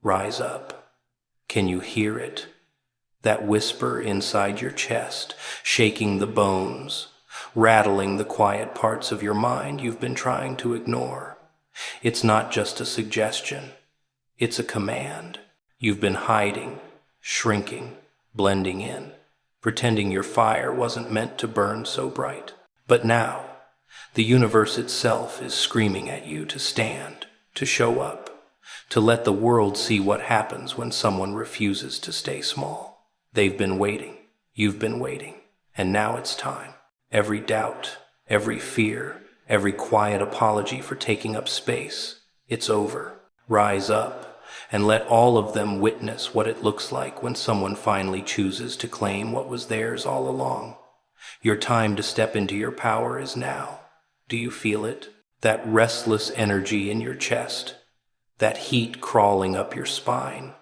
Rise up. Can you hear it? That whisper inside your chest, shaking the bones, rattling the quiet parts of your mind you've been trying to ignore. It's not just a suggestion. It's a command. You've been hiding, shrinking, blending in, pretending your fire wasn't meant to burn so bright. But now, the universe itself is screaming at you to stand, to show up, to let the world see what happens when someone refuses to stay small. They've been waiting, you've been waiting, and now it's time. Every doubt, every fear, every quiet apology for taking up space, it's over. Rise up and let all of them witness what it looks like when someone finally chooses to claim what was theirs all along. Your time to step into your power is now. Do you feel it? That restless energy in your chest, that heat crawling up your spine,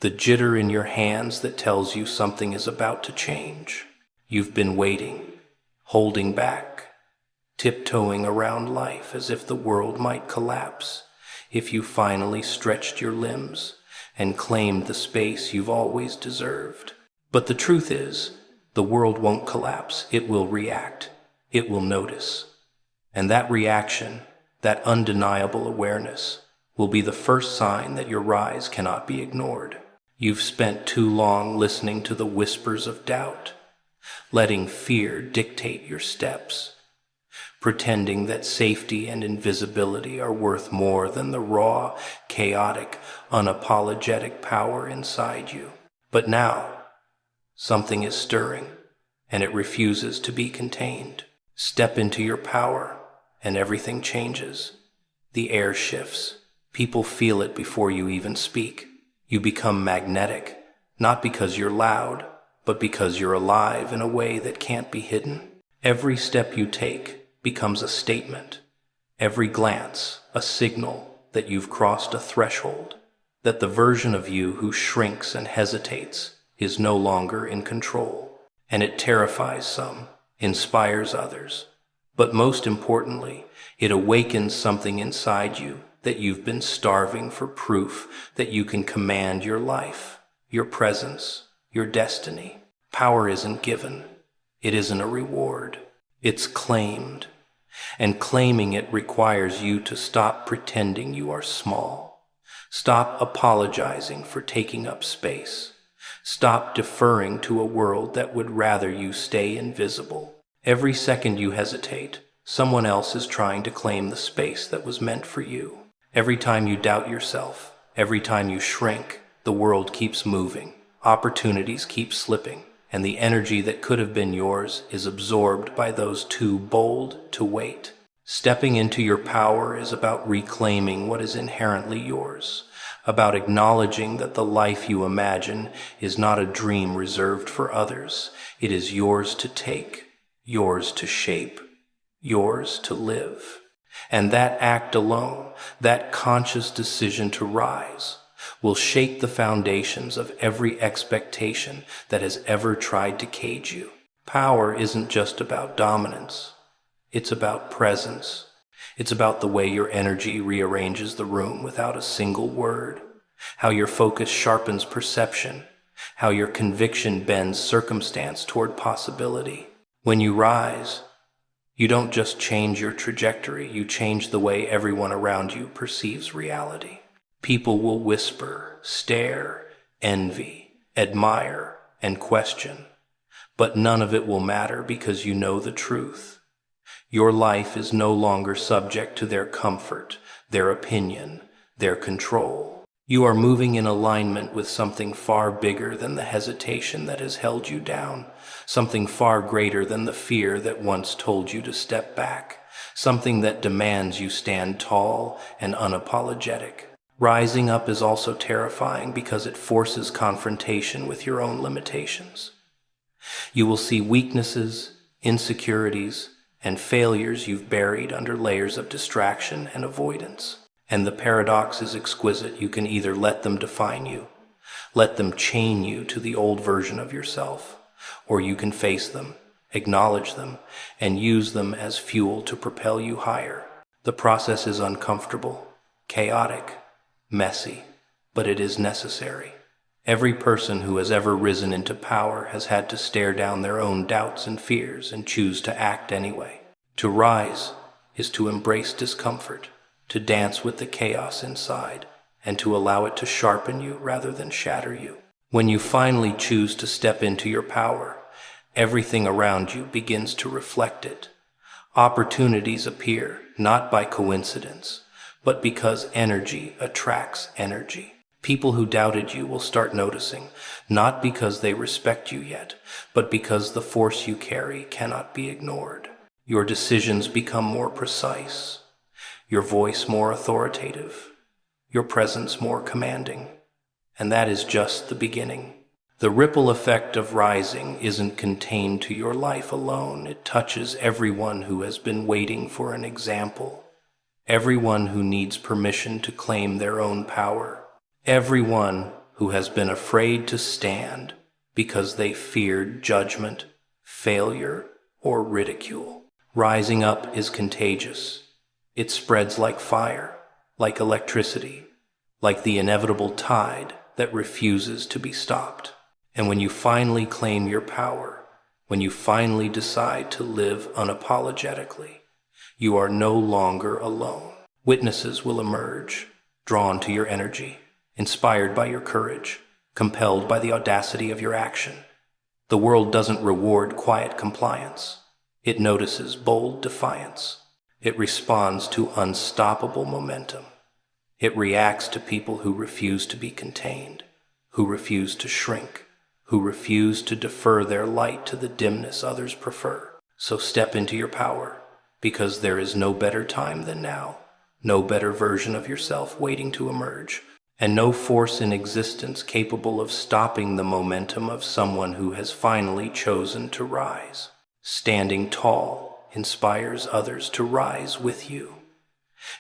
the jitter in your hands that tells you something is about to change. You've been waiting, holding back, tiptoeing around life as if the world might collapse if you finally stretched your limbs and claimed the space you've always deserved. But the truth is, the world won't collapse. It will react. It will notice. And that reaction, that undeniable awareness, will be the first sign that your rise cannot be ignored. You've spent too long listening to the whispers of doubt, letting fear dictate your steps, pretending that safety and invisibility are worth more than the raw, chaotic, unapologetic power inside you. But now, something is stirring, and it refuses to be contained. Step into your power, and everything changes. The air shifts. People feel it before you even speak. You become magnetic, not because you're loud, but because you're alive in a way that can't be hidden. Every step you take becomes a statement. Every glance, a signal that you've crossed a threshold, that the version of you who shrinks and hesitates is no longer in control. And it terrifies some, inspires others. But most importantly, it awakens something inside you that you've been starving for proof that you can command your life, your presence, your destiny. Power isn't given. It isn't a reward. It's claimed. And claiming it requires you to stop pretending you are small. Stop apologizing for taking up space. Stop deferring to a world that would rather you stay invisible. Every second you hesitate, someone else is trying to claim the space that was meant for you. Every time you doubt yourself, every time you shrink, the world keeps moving. Opportunities keep slipping, and the energy that could have been yours is absorbed by those too bold to wait. Stepping into your power is about reclaiming what is inherently yours, about acknowledging that the life you imagine is not a dream reserved for others. It is yours to take, yours to shape, yours to live. And that act alone, that conscious decision to rise, will shake the foundations of every expectation that has ever tried to cage you. Power isn't just about dominance. It's about presence. It's about the way your energy rearranges the room without a single word, how your focus sharpens perception, how your conviction bends circumstance toward possibility. When you rise, you don't just change your trajectory, you change the way everyone around you perceives reality. People will whisper, stare, envy, admire, and question, but none of it will matter because you know the truth. Your life is no longer subject to their comfort, their opinion, their control. You are moving in alignment with something far bigger than the hesitation that has held you down, something far greater than the fear that once told you to step back, something that demands you stand tall and unapologetic. Rising up is also terrifying because it forces confrontation with your own limitations. You will see weaknesses, insecurities, and failures you've buried under layers of distraction and avoidance. And the paradox is exquisite. You can either let them define you, let them chain you to the old version of yourself, or you can face them, acknowledge them, and use them as fuel to propel you higher. The process is uncomfortable, chaotic, messy, but it is necessary. Every person who has ever risen into power has had to stare down their own doubts and fears and choose to act anyway. To rise is to embrace discomfort, to dance with the chaos inside, and to allow it to sharpen you rather than shatter you. When you finally choose to step into your power, everything around you begins to reflect it. Opportunities appear, not by coincidence, but because energy attracts energy. People who doubted you will start noticing, not because they respect you yet, but because the force you carry cannot be ignored. Your decisions become more precise, your voice more authoritative, your presence more commanding. And that is just the beginning. The ripple effect of rising isn't contained to your life alone. It touches everyone who has been waiting for an example, everyone who needs permission to claim their own power, everyone who has been afraid to stand because they feared judgment, failure, or ridicule. Rising up is contagious. It spreads like fire, like electricity, like the inevitable tide that refuses to be stopped. And when you finally claim your power, when you finally decide to live unapologetically, you are no longer alone. Witnesses will emerge, drawn to your energy, inspired by your courage, compelled by the audacity of your action. The world doesn't reward quiet compliance. It notices bold defiance. It responds to unstoppable momentum. It reacts to people who refuse to be contained, who refuse to shrink, who refuse to defer their light to the dimness others prefer. So step into your power, because there is no better time than now, no better version of yourself waiting to emerge, and no force in existence capable of stopping the momentum of someone who has finally chosen to rise. Standing tall inspires others to rise with you.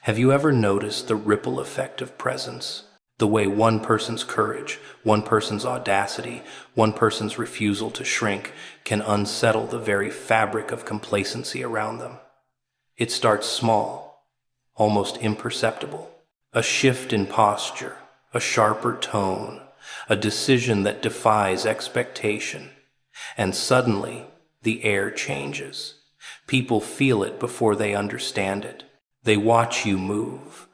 Have you ever noticed the ripple effect of presence? The way one person's courage, one person's audacity, one person's refusal to shrink can unsettle the very fabric of complacency around them. It starts small, almost imperceptible. A shift in posture, a sharper tone, a decision that defies expectation, and suddenly the air changes. People feel it before they understand it. They watch you move,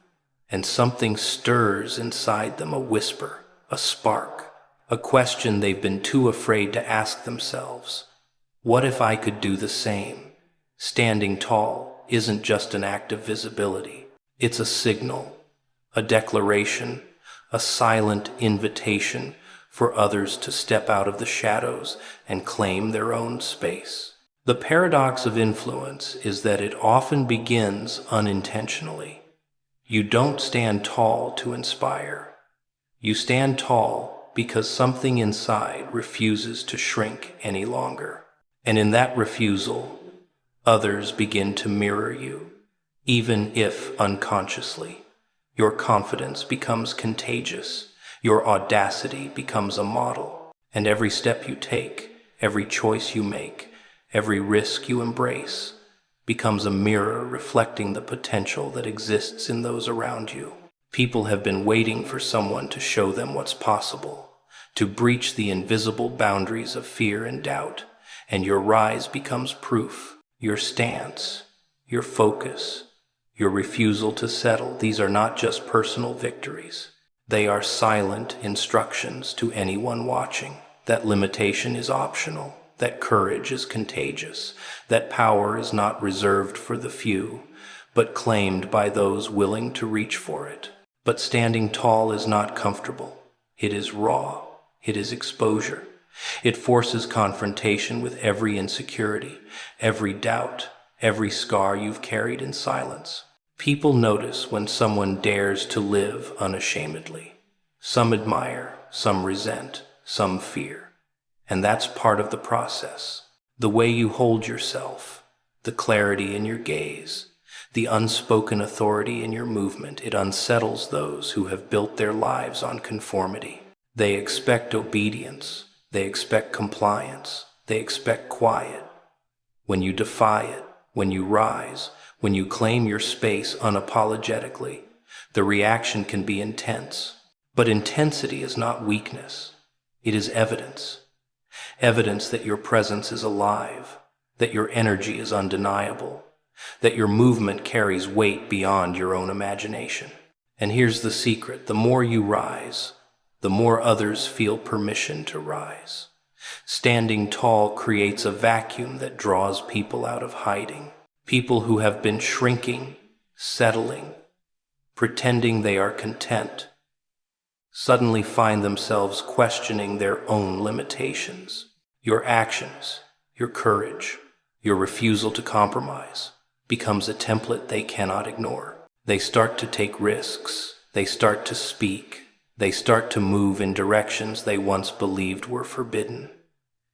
and something stirs inside them, a whisper, a spark, a question they've been too afraid to ask themselves. What if I could do the same? Standing tall isn't just an act of visibility. It's a signal, a declaration, a silent invitation for others to step out of the shadows and claim their own space. The paradox of influence is that it often begins unintentionally. You don't stand tall to inspire. You stand tall because something inside refuses to shrink any longer. And in that refusal, others begin to mirror you, even if unconsciously. Your confidence becomes contagious. Your audacity becomes a model. And every step you take, every choice you make, every risk you embrace becomes a mirror reflecting the potential that exists in those around you. People have been waiting for someone to show them what's possible, to breach the invisible boundaries of fear and doubt, and your rise becomes proof. Your stance, your focus, your refusal to settle, these are not just personal victories. They are silent instructions to anyone watching that limitation is optional, that courage is contagious, that power is not reserved for the few, but claimed by those willing to reach for it. But standing tall is not comfortable. It is raw. It is exposure. It forces confrontation with every insecurity, every doubt, every scar you've carried in silence. People notice when someone dares to live unashamedly. Some admire, some resent, some fear. And that's part of the process. The way you hold yourself, the clarity in your gaze, the unspoken authority in your movement, it unsettles those who have built their lives on conformity. They expect obedience. They expect compliance. They expect quiet. When you defy it, when you rise, when you claim your space unapologetically, the reaction can be intense. But intensity is not weakness. It is evidence. Evidence that your presence is alive, that your energy is undeniable, that your movement carries weight beyond your own imagination. And here's the secret: the more you rise, the more others feel permission to rise. Standing tall creates a vacuum that draws people out of hiding. People who have been shrinking, settling, pretending they are content, suddenly find themselves questioning their own limitations. Your actions, your courage, your refusal to compromise becomes a template they cannot ignore. They start to take risks. They start to speak. They start to move in directions they once believed were forbidden.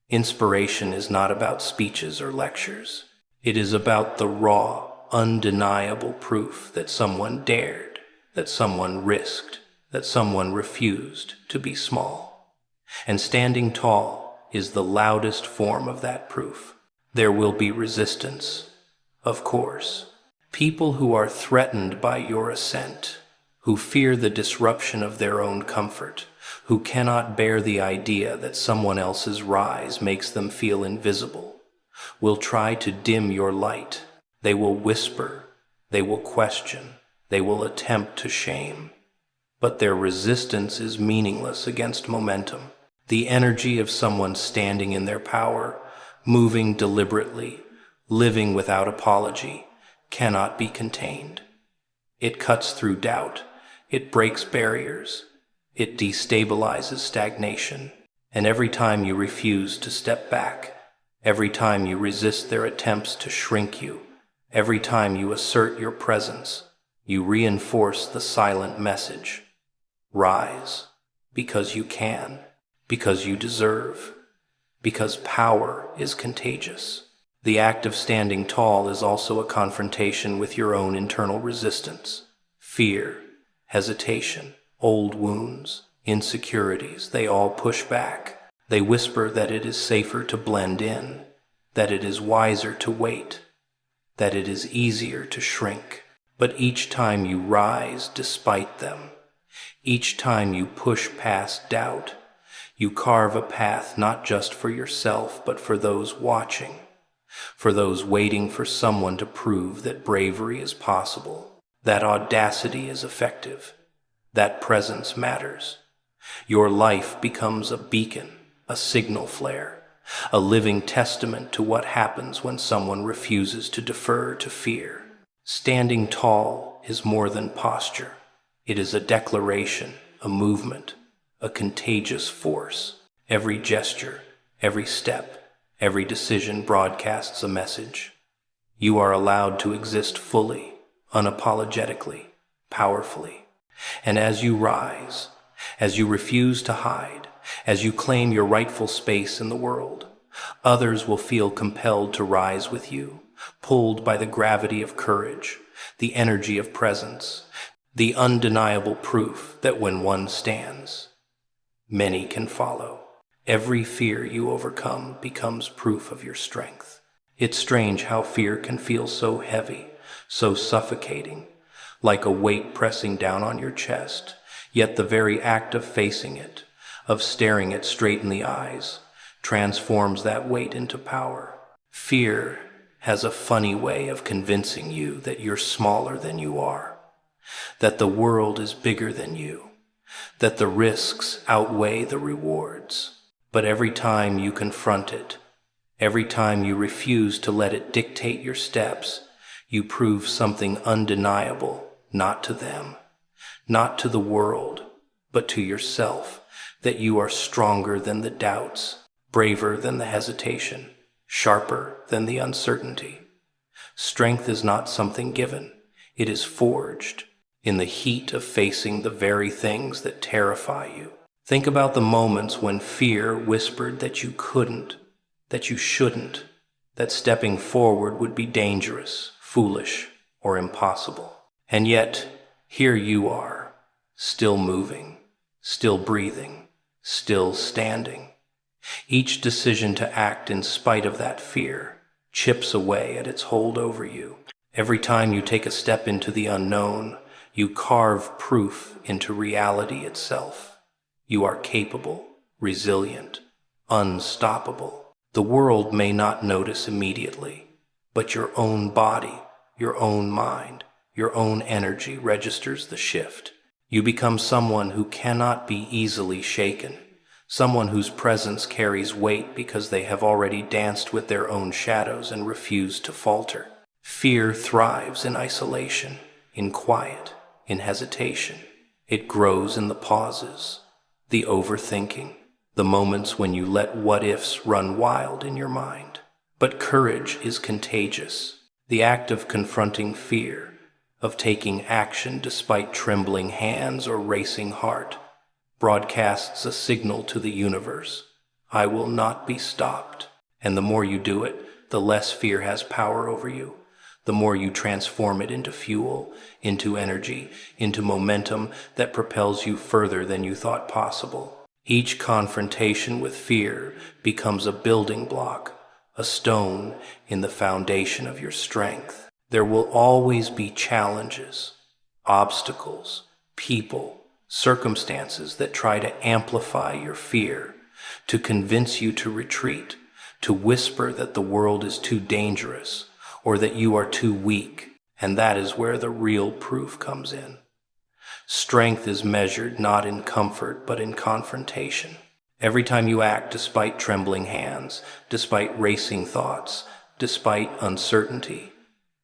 Inspiration is not about speeches or lectures. It is about the raw, undeniable proof that someone dared, that someone risked, that someone refused to be small. And standing tall is the loudest form of that proof. There will be resistance, of course. People who are threatened by your ascent, who fear the disruption of their own comfort, who cannot bear the idea that someone else's rise makes them feel invisible, will try to dim your light. They will whisper, they will question, they will attempt to shame. But their resistance is meaningless against momentum. The energy of someone standing in their power, moving deliberately, living without apology, cannot be contained. It cuts through doubt. It breaks barriers. It destabilizes stagnation. And every time you refuse to step back, every time you resist their attempts to shrink you, every time you assert your presence, you reinforce the silent message: rise, because you can, because you deserve, because power is contagious. The act of standing tall is also a confrontation with your own internal resistance. Fear, hesitation, old wounds, insecurities, they all push back. They whisper that it is safer to blend in, that it is wiser to wait, that it is easier to shrink. But each time you rise despite them, each time you push past doubt, you carve a path not just for yourself, but for those watching, for those waiting for someone to prove that bravery is possible, that audacity is effective, that presence matters. Your life becomes a beacon, a signal flare, a living testament to what happens when someone refuses to defer to fear. Standing tall is more than posture. It is a declaration, a movement, a contagious force. Every gesture, every step, every decision broadcasts a message. You are allowed to exist fully, unapologetically, powerfully. And as you rise, as you refuse to hide, as you claim your rightful space in the world, others will feel compelled to rise with you, pulled by the gravity of courage, the energy of presence, the undeniable proof that when one stands, many can follow. Every fear you overcome becomes proof of your strength. It's strange how fear can feel so heavy, so suffocating, like a weight pressing down on your chest, yet the very act of facing it, of staring it straight in the eyes, transforms that weight into power. Fear has a funny way of convincing you that you're smaller than you are, that the world is bigger than you, that the risks outweigh the rewards. But every time you confront it, every time you refuse to let it dictate your steps, you prove something undeniable, not to them, not to the world, but to yourself, that you are stronger than the doubts, braver than the hesitation, sharper than the uncertainty. Strength is not something given. It is forged in the heat of facing the very things that terrify you. Think about the moments when fear whispered that you couldn't, that you shouldn't, that stepping forward would be dangerous, foolish, or impossible. And yet, here you are, still moving, still breathing, still standing. Each decision to act in spite of that fear chips away at its hold over you. Every time you take a step into the unknown, You carve proof into reality itself. You are capable, resilient, unstoppable. The world may not notice immediately, but your own body, your own mind, your own energy registers the shift. You become someone who cannot be easily shaken, someone whose presence carries weight because they have already danced with their own shadows and refused to falter. Fear thrives in isolation, in quiet, in hesitation. It grows in the pauses, the overthinking, the moments when you let what-ifs run wild in your mind. But courage is contagious. The act of confronting fear, of taking action despite trembling hands or racing heart, broadcasts a signal to the universe. I will not be stopped. And the more you do it, the less fear has power over you. The more you transform it into fuel, into energy, into momentum that propels you further than you thought possible. Each confrontation with fear becomes a building block, a stone in the foundation of your strength. There will always be challenges, obstacles, people, circumstances that try to amplify your fear, to convince you to retreat, to whisper that the world is too dangerous or that you are too weak, and that is where the real proof comes in. Strength is measured not in comfort but in confrontation. Every time you act despite trembling hands, despite racing thoughts, despite uncertainty,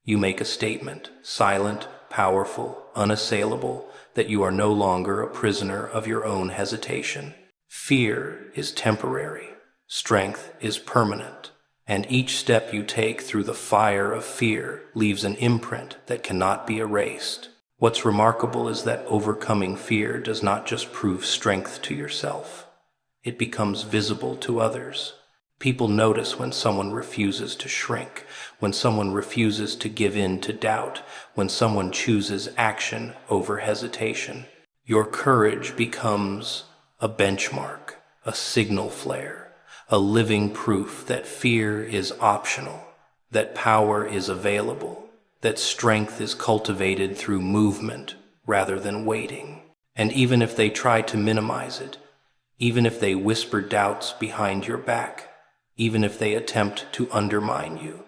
you make a statement, silent, powerful, unassailable, that you are no longer a prisoner of your own hesitation. Fear is temporary, strength is permanent, and each step you take through the fire of fear leaves an imprint that cannot be erased. What's remarkable is that overcoming fear does not just prove strength to yourself. It becomes visible to others. People notice when someone refuses to shrink, when someone refuses to give in to doubt, when someone chooses action over hesitation. Your courage becomes a benchmark, a signal flare, a living proof that fear is optional, that power is available, that strength is cultivated through movement rather than waiting. And even if they try to minimize it, even if they whisper doubts behind your back, even if they attempt to undermine you,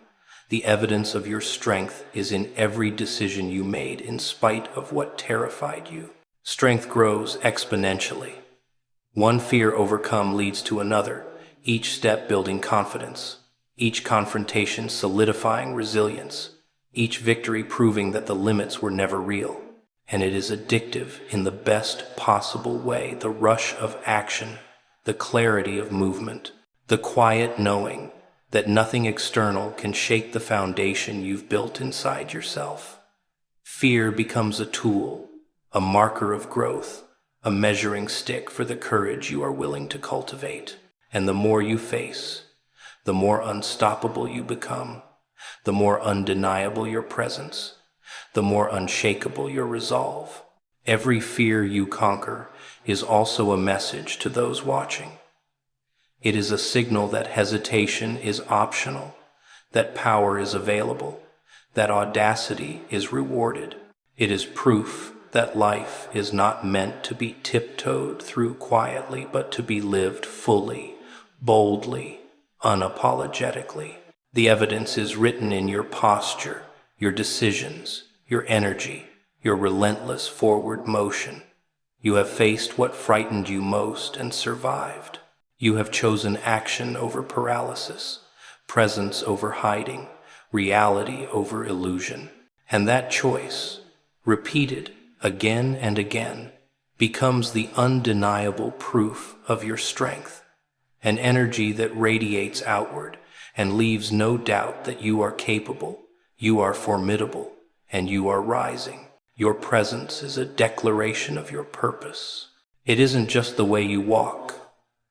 the evidence of your strength is in every decision you made in spite of what terrified you. Strength grows exponentially. One fear overcome leads to another, each step building confidence, each confrontation solidifying resilience, each victory proving that the limits were never real. And it is addictive in the best possible way, the rush of action, the clarity of movement, the quiet knowing that nothing external can shake the foundation you've built inside yourself. Fear becomes a tool, a marker of growth, a measuring stick for the courage you are willing to cultivate. And the more you face, the more unstoppable you become, the more undeniable your presence, the more unshakable your resolve. Every fear you conquer is also a message to those watching. It is a signal that hesitation is optional, that power is available, that audacity is rewarded. It is proof that life is not meant to be tiptoed through quietly, but to be lived fully, boldly, unapologetically. The evidence is written in your posture, your decisions, your energy, your relentless forward motion. You have faced what frightened you most and survived. You have chosen action over paralysis, presence over hiding, reality over illusion. And that choice, repeated again and again, becomes the undeniable proof of your strength, an energy that radiates outward and leaves no doubt that you are capable, you are formidable, and you are rising. Your presence is a declaration of your purpose. It isn't just the way you walk,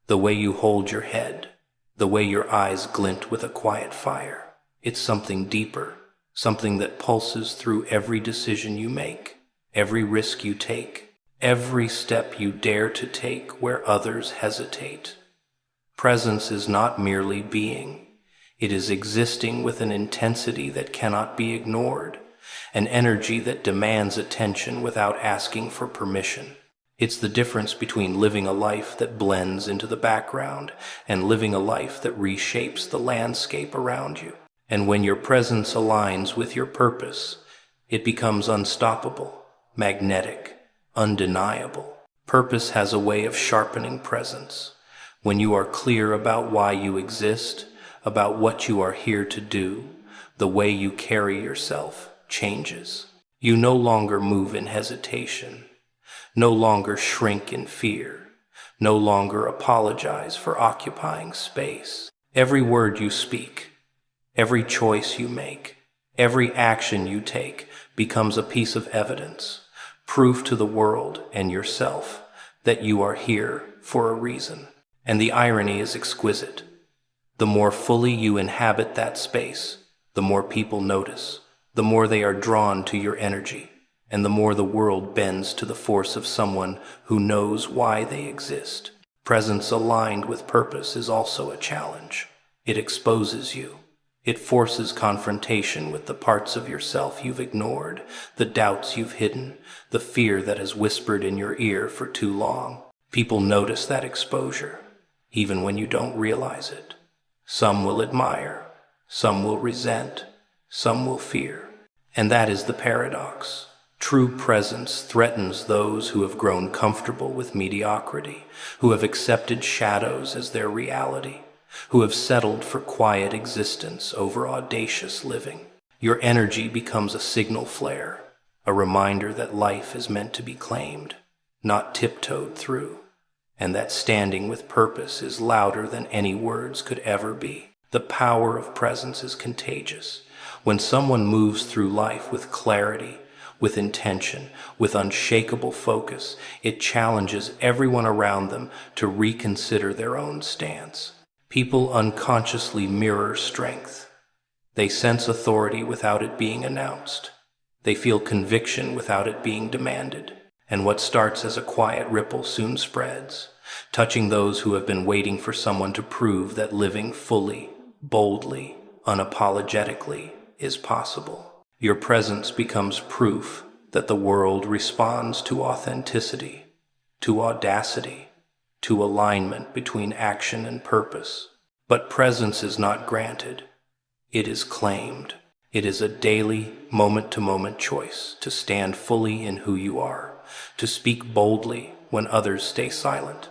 the way you hold your head, the way your eyes glint with a quiet fire. It's something deeper, something that pulses through every decision you make, every risk you take, every step you dare to take where others hesitate. Presence is not merely being. It is existing with an intensity that cannot be ignored, an energy that demands attention without asking for permission. It's the difference between living a life that blends into the background and living a life that reshapes the landscape around you. And when your presence aligns with your purpose, it becomes unstoppable, magnetic, undeniable. Purpose has a way of sharpening presence. When you are clear about why you exist, about what you are here to do, the way you carry yourself changes. You no longer move in hesitation, no longer shrink in fear, no longer apologize for occupying space. Every word you speak, every choice you make, every action you take becomes a piece of evidence, proof to the world and yourself that you are here for a reason. And the irony is exquisite. The more fully you inhabit that space, the more people notice, the more they are drawn to your energy, and the more the world bends to the force of someone who knows why they exist. Presence aligned with purpose is also a challenge. It exposes you. It forces confrontation with the parts of yourself you've ignored, the doubts you've hidden, the fear that has whispered in your ear for too long. People notice that exposure, even when you don't realize it. Some will admire, some will resent, some will fear. And that is the paradox. True presence threatens those who have grown comfortable with mediocrity, who have accepted shadows as their reality, who have settled for quiet existence over audacious living. Your energy becomes a signal flare, a reminder that life is meant to be claimed, not tiptoed through, and that standing with purpose is louder than any words could ever be. The power of presence is contagious. When someone moves through life with clarity, with intention, with unshakable focus, it challenges everyone around them to reconsider their own stance. People unconsciously mirror strength. They sense authority without it being announced. They feel conviction without it being demanded. And what starts as a quiet ripple soon spreads, touching those who have been waiting for someone to prove that living fully, boldly, unapologetically is possible. Your presence becomes proof that the world responds to authenticity, to audacity, to alignment between action and purpose. But presence is not granted. It is claimed. It is a daily, moment-to-moment choice to stand fully in who you are, to speak boldly when others stay silent,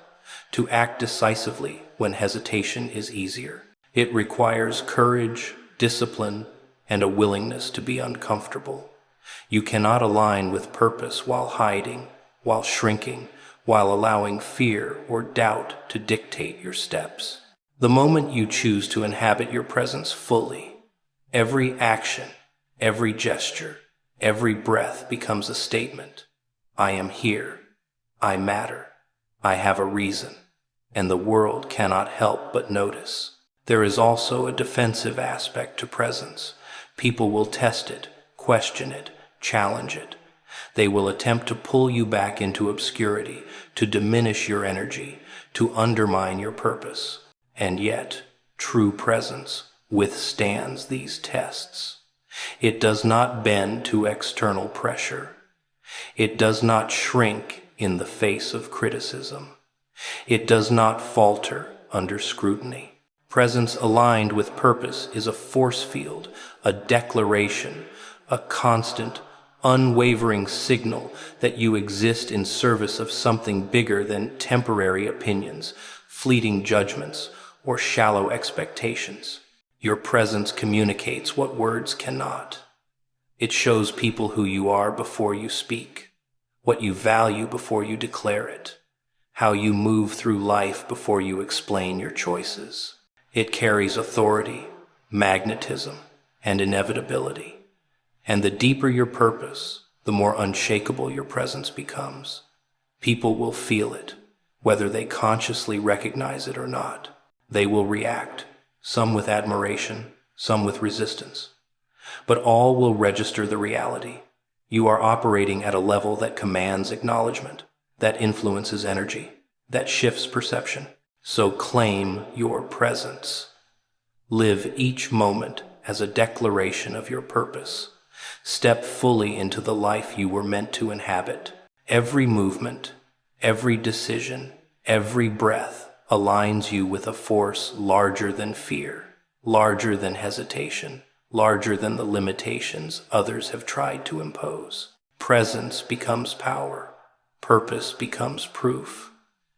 to act decisively when hesitation is easier. It requires courage, discipline, and a willingness to be uncomfortable. You cannot align with purpose while hiding, while shrinking, while allowing fear or doubt to dictate your steps. The moment you choose to inhabit your presence fully, every action, every gesture, every breath becomes a statement. I am here. I matter. I have a reason. And the world cannot help but notice. There is also a defensive aspect to presence. People will test it, question it, challenge it. They will attempt to pull you back into obscurity, to diminish your energy, to undermine your purpose. And yet, true presence withstands these tests. It does not bend to external pressure. It does not shrink in the face of criticism. It does not falter under scrutiny. Presence aligned with purpose is a force field, a declaration, a constant, unwavering signal that you exist in service of something bigger than temporary opinions, fleeting judgments, or shallow expectations. Your presence communicates what words cannot. It shows people who you are before you speak, what you value before you declare it, how you move through life before you explain your choices. It carries authority, magnetism, and inevitability. And the deeper your purpose, the more unshakable your presence becomes. People will feel it, whether they consciously recognize it or not. They will react, some with admiration, some with resistance. But all will register the reality. You are operating at a level that commands acknowledgement, that influences energy, that shifts perception. So claim your presence. Live each moment as a declaration of your purpose. Step fully into the life you were meant to inhabit. Every movement, every decision, every breath aligns you with a force larger than fear, larger than hesitation, larger than the limitations others have tried to impose. Presence becomes power, purpose becomes proof,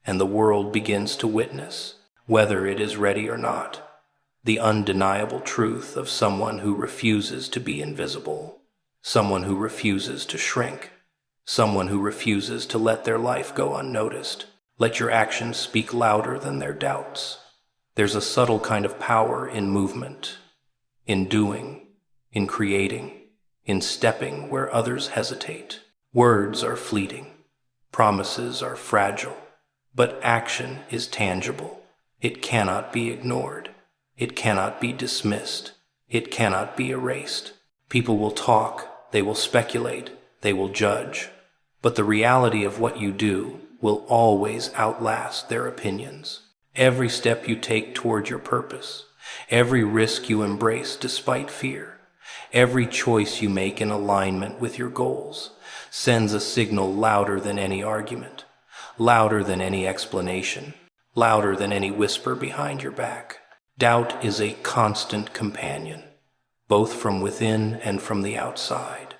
and the world begins to witness, whether it is ready or not, the undeniable truth of someone who refuses to be invisible, someone who refuses to shrink, someone who refuses to let their life go unnoticed. Let your actions speak louder than their doubts. There's a subtle kind of power in movement, in doing, in creating, in stepping where others hesitate. Words are fleeting, promises are fragile, but action is tangible. It cannot be ignored. It cannot be dismissed. It cannot be erased. People will talk, they will speculate, they will judge, but the reality of what you do will always outlast their opinions. Every step you take toward your purpose, every risk you embrace despite fear, every choice you make in alignment with your goals sends a signal louder than any argument, louder than any explanation, louder than any whisper behind your back. Doubt is a constant companion, both from within and from the outside.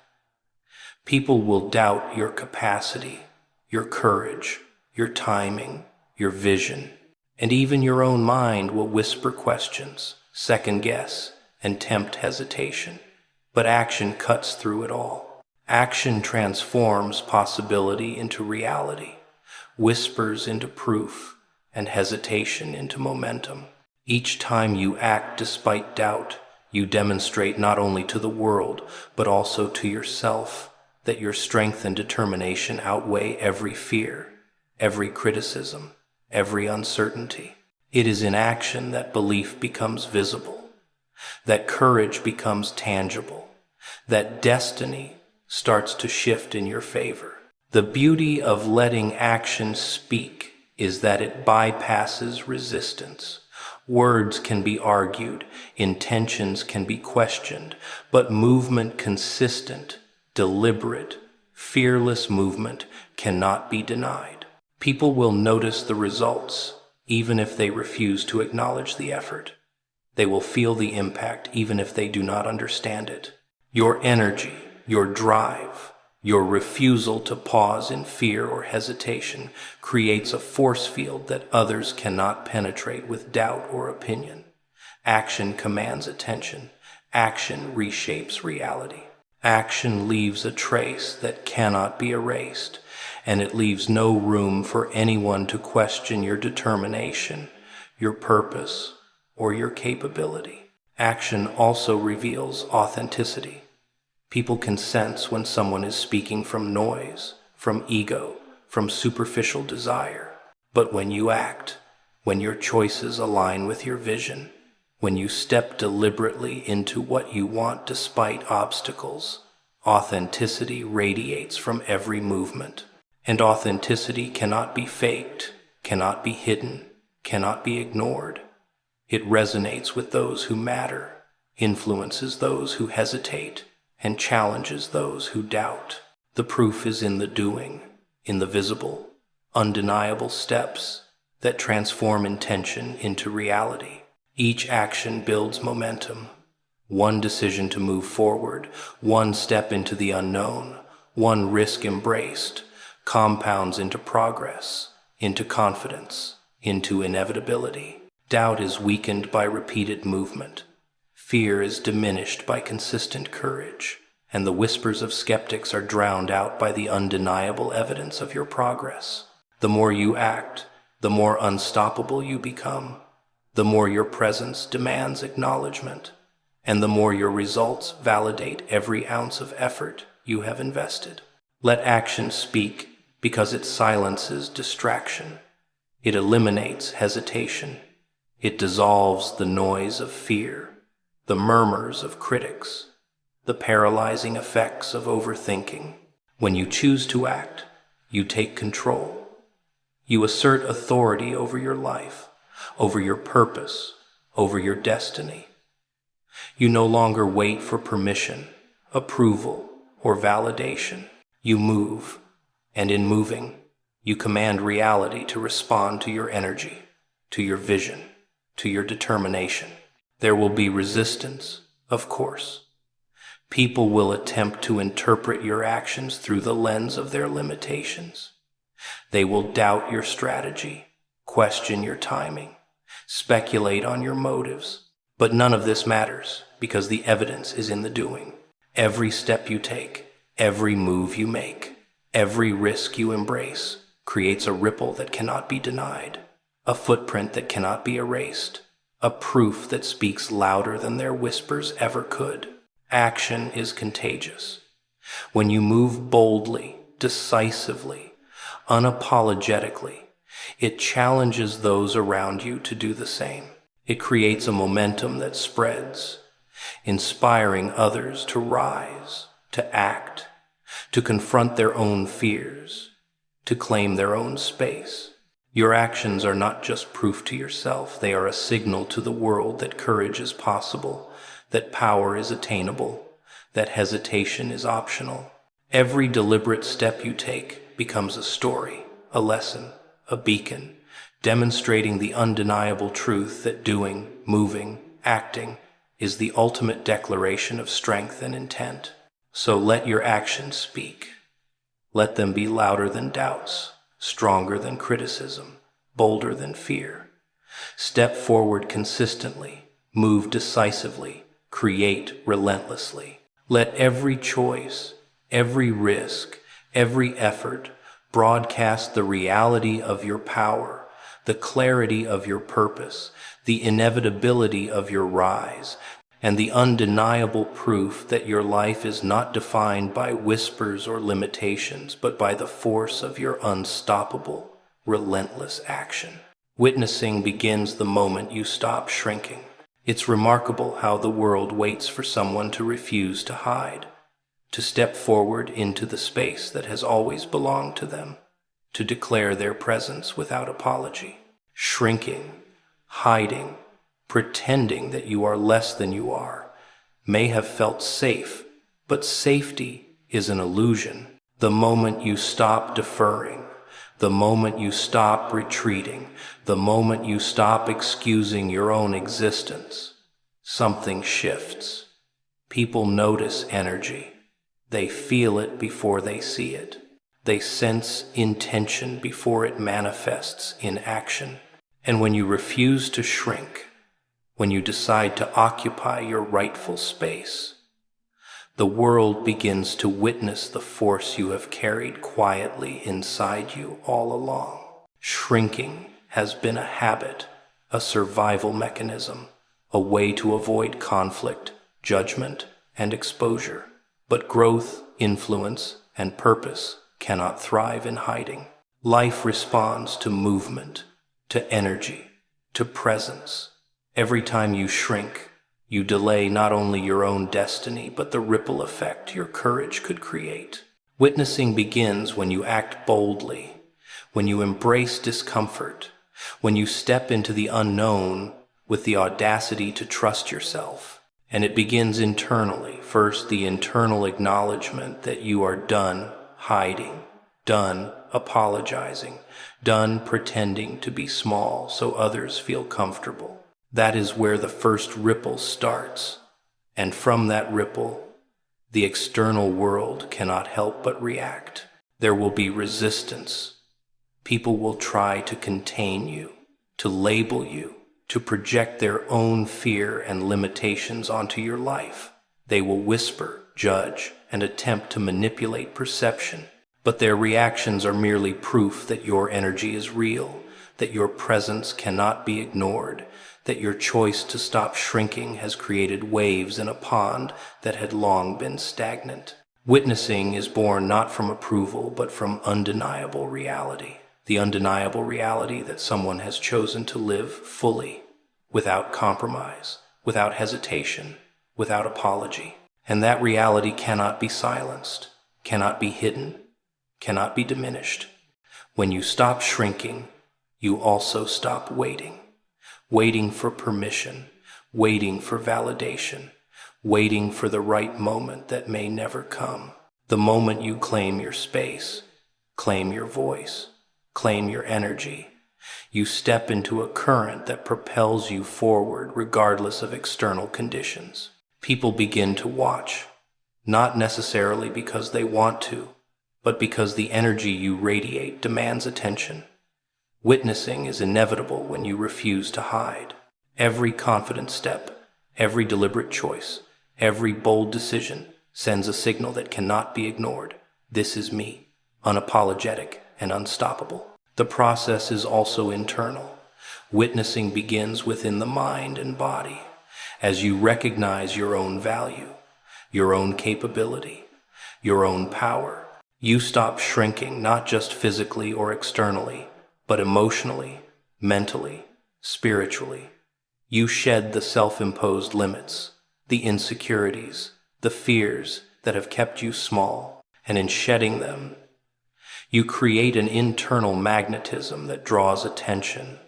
People will doubt your capacity, your courage, your timing, your vision, and even your own mind will whisper questions, second guess, and tempt hesitation. But action cuts through it all. Action transforms possibility into reality, whispers into proof, and hesitation into momentum. Each time you act despite doubt, you demonstrate not only to the world, but also to yourself, that your strength and determination outweigh every fear, every criticism, every uncertainty. It is in action that belief becomes visible, that courage becomes tangible, that destiny starts to shift in your favor. The beauty of letting action speak is that it bypasses resistance. Words can be argued, intentions can be questioned, but movement consistent, deliberate, fearless movement cannot be denied. People will notice the results, even if they refuse to acknowledge the effort. They will feel the impact, even if they do not understand it. Your energy, your drive, your refusal to pause in fear or hesitation creates a force field that others cannot penetrate with doubt or opinion. Action commands attention. Action reshapes reality. Action leaves a trace that cannot be erased, and it leaves no room for anyone to question your determination, your purpose, or your capability. Action also reveals authenticity. People can sense when someone is speaking from noise, from ego, from superficial desire. But when you act, when your choices align with your vision, when you step deliberately into what you want despite obstacles, authenticity radiates from every movement. And authenticity cannot be faked, cannot be hidden, cannot be ignored. It resonates with those who matter, influences those who hesitate, and challenges those who doubt. The proof is in the doing, in the visible, undeniable steps that transform intention into reality. Each action builds momentum. One decision to move forward, one step into the unknown, one risk embraced, compounds into progress, into confidence, into inevitability. Doubt is weakened by repeated movement. Fear is diminished by consistent courage, and the whispers of skeptics are drowned out by the undeniable evidence of your progress. The more you act, the more unstoppable you become, the more your presence demands acknowledgement, and the more your results validate every ounce of effort you have invested. Let action speak because it silences distraction. It eliminates hesitation. It dissolves the noise of fear, the murmurs of critics, the paralyzing effects of overthinking. When you choose to act, you take control. You assert authority over your life, over your purpose, over your destiny. You no longer wait for permission, approval, or validation. You move, and in moving, you command reality to respond to your energy, to your vision, to your determination. There will be resistance, of course. People will attempt to interpret your actions through the lens of their limitations. They will doubt your strategy, question your timing, speculate on your motives. But none of this matters, because the evidence is in the doing. Every step you take, every move you make, every risk you embrace creates a ripple that cannot be denied, a footprint that cannot be erased, a proof that speaks louder than their whispers ever could. Action is contagious. When you move boldly, decisively, unapologetically, it challenges those around you to do the same. It creates a momentum that spreads, inspiring others to rise, to act, to confront their own fears, to claim their own space. Your actions are not just proof to yourself, they are a signal to the world that courage is possible, that power is attainable, that hesitation is optional. Every deliberate step you take becomes a story, a lesson, a beacon, demonstrating the undeniable truth that doing, moving, acting is the ultimate declaration of strength and intent. So let your actions speak. Let them be louder than doubts, stronger than criticism, bolder than fear. Step forward consistently, move decisively, create relentlessly. Let every choice, every risk, every effort broadcast the reality of your power, the clarity of your purpose, the inevitability of your rise, and the undeniable proof that your life is not defined by whispers or limitations, but by the force of your unstoppable, relentless action. Witnessing begins the moment you stop shrinking. It's remarkable how the world waits for someone to refuse to hide, to step forward into the space that has always belonged to them, to declare their presence without apology. Shrinking, hiding, pretending that you are less than you are, may have felt safe, but safety is an illusion. The moment you stop deferring, the moment you stop retreating, the moment you stop excusing your own existence, something shifts. People notice energy. They feel it before they see it. They sense intention before it manifests in action. And when you refuse to shrink, when you decide to occupy your rightful space, the world begins to witness the force you have carried quietly inside you all along. Shrinking has been a habit, a survival mechanism, a way to avoid conflict, judgment, and exposure. But growth, influence, and purpose cannot thrive in hiding. Life responds to movement, to energy, to presence. Every time you shrink, you delay not only your own destiny, but the ripple effect your courage could create. Witnessing begins when you act boldly, when you embrace discomfort, when you step into the unknown with the audacity to trust yourself. And it begins internally. First, the internal acknowledgement that you are done hiding, done apologizing, done pretending to be small so others feel comfortable. That is where the first ripple starts. And from that ripple, the external world cannot help but react. There will be resistance. People will try to contain you, to label you, to project their own fear and limitations onto your life. They will whisper, judge, and attempt to manipulate perception. But their reactions are merely proof that your energy is real, that your presence cannot be ignored, that your choice to stop shrinking has created waves in a pond that had long been stagnant. Witnessing is born not from approval, but from undeniable reality. The undeniable reality that someone has chosen to live fully, without compromise, without hesitation, without apology. And that reality cannot be silenced, cannot be hidden, cannot be diminished. When you stop shrinking, you also stop waiting. Waiting for permission, waiting for validation, waiting for the right moment that may never come. The moment you claim your space, claim your voice, claim your energy, you step into a current that propels you forward regardless of external conditions. People begin to watch, not necessarily because they want to, but because the energy you radiate demands attention. Witnessing is inevitable when you refuse to hide. Every confident step, every deliberate choice, every bold decision sends a signal that cannot be ignored. This is me, unapologetic and unstoppable. The process is also internal. Witnessing begins within the mind and body. As you recognize your own value, your own capability, your own power, you stop shrinking not just physically or externally, but emotionally, mentally, spiritually. You shed the self-imposed limits, the insecurities, the fears that have kept you small, and in shedding them, you create an internal magnetism that draws attention,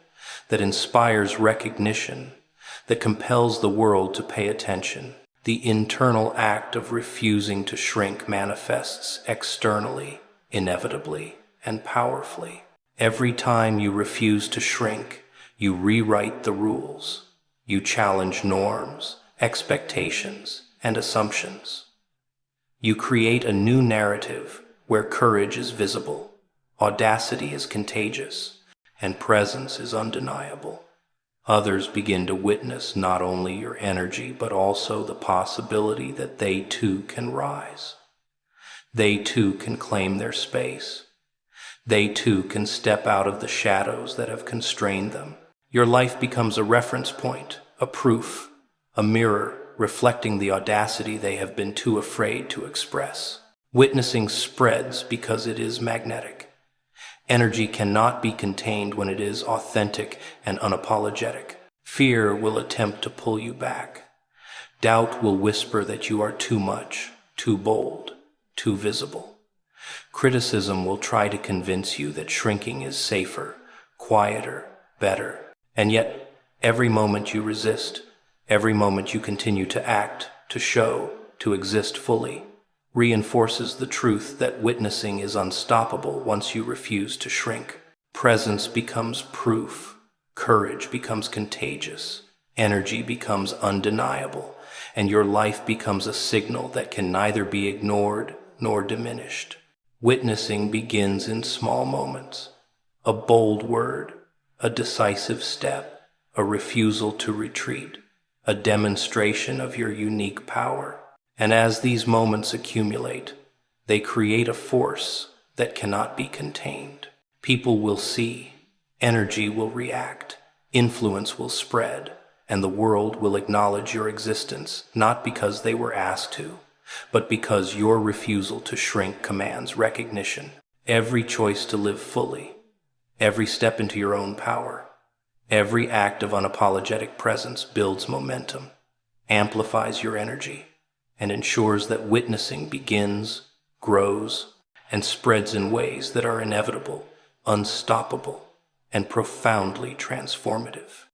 that inspires recognition, that compels the world to pay attention. The internal act of refusing to shrink manifests externally, inevitably, and powerfully. Every time you refuse to shrink, you rewrite the rules. You challenge norms, expectations, and assumptions. You create a new narrative where courage is visible, audacity is contagious, and presence is undeniable. Others begin to witness not only your energy, but also the possibility that they too can rise. They too can claim their space. They too can step out of the shadows that have constrained them. Your life becomes a reference point, a proof, a mirror reflecting the audacity they have been too afraid to express. Witnessing spreads because it is magnetic. Energy cannot be contained when it is authentic and unapologetic. Fear will attempt to pull you back. Doubt will whisper that you are too much, too bold, too visible. Criticism will try to convince you that shrinking is safer, quieter, better. And yet, every moment you resist, every moment you continue to act, to show, to exist fully, reinforces the truth that witnessing is unstoppable once you refuse to shrink. Presence becomes proof, courage becomes contagious, energy becomes undeniable, and your life becomes a signal that can neither be ignored nor diminished. Witnessing begins in small moments. A bold word, a decisive step, a refusal to retreat, a demonstration of your unique power. And as these moments accumulate, they create a force that cannot be contained. People will see, energy will react, influence will spread, and the world will acknowledge your existence, not because they were asked to, but because your refusal to shrink commands recognition. Every choice to live fully, every step into your own power, every act of unapologetic presence builds momentum, amplifies your energy, and ensures that witnessing begins, grows, and spreads in ways that are inevitable, unstoppable, and profoundly transformative.